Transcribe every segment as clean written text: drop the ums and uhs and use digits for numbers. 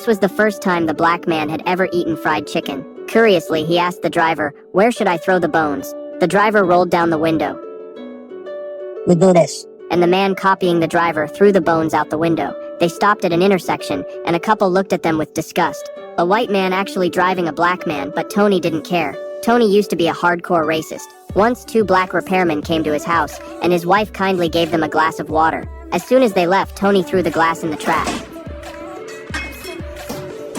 This was the first time the black man had ever eaten fried chicken. Curiously, he asked the driver, "Where should I throw the bones?" The driver rolled down the window. We do this. And the man copying the driver threw the bones out the window. They stopped at an intersection, and a couple looked at them with disgust. A white man actually driving a black man, but Tony didn't care. Tony used to be a hardcore racist. Once, two black repairmen came to his house, and his wife kindly gave them a glass of water. As soon as they left, Tony threw the glass in the trash.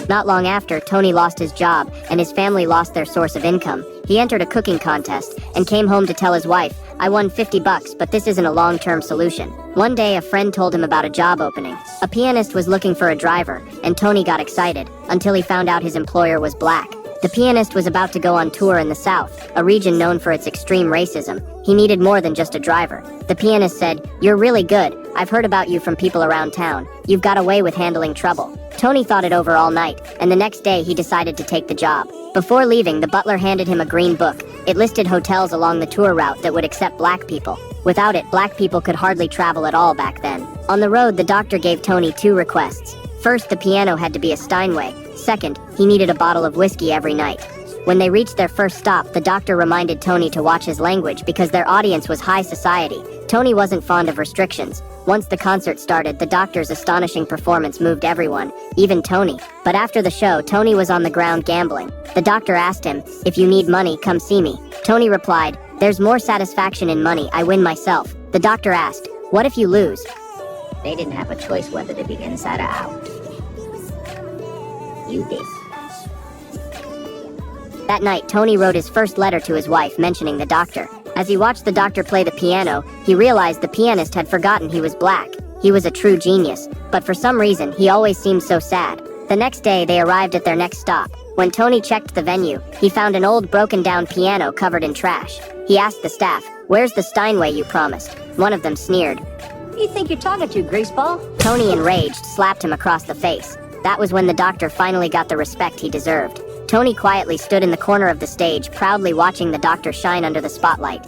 Not long after, Tony lost his job, and his family lost their source of income. He entered a cooking contest, and came home to tell his wife, "I won $50, but this isn't a long-term solution." One day, a friend told him about a job opening. A pianist was looking for a driver, and Tony got excited, until he found out his employer was black. The pianist was about to go on tour in the South, a region known for its extreme racism. He needed more than just a driver. The pianist said, "You're really good. I've heard about you from people around town. You've got a way with handling trouble." Tony thought it over all night, and the next day he decided to take the job. Before leaving, the butler handed him a green book. It listed hotels along the tour route that would accept black people. Without it, black people could hardly travel at all back then. On the road, the doctor gave Tony two requests. First, the piano had to be a Steinway. Second, he needed a bottle of whiskey every night. When they reached their first stop, the doctor reminded Tony to watch his language because their audience was high society. Tony wasn't fond of restrictions. Once the concert started, the doctor's astonishing performance moved everyone, even Tony. But after the show, Tony was on the ground gambling. The doctor asked him, "If you need money, come see me." Tony replied, "There's more satisfaction in money. I win myself." The doctor asked, "What if you lose?" They didn't have a choice whether to be inside or out. You did. That night, Tony wrote his first letter to his wife mentioning the doctor. As he watched the doctor play the piano, he realized the pianist had forgotten he was black. He was a true genius, but for some reason, he always seemed so sad. The next day, they arrived at their next stop. When Tony checked the venue, he found an old broken-down piano covered in trash. He asked the staff, "Where's the Steinway you promised?" One of them sneered. Who you think you're talking to, greaseball? Tony, enraged, slapped him across the face. That was when the doctor finally got the respect he deserved. Tony quietly stood in the corner of the stage, proudly watching the doctor shine under the spotlight.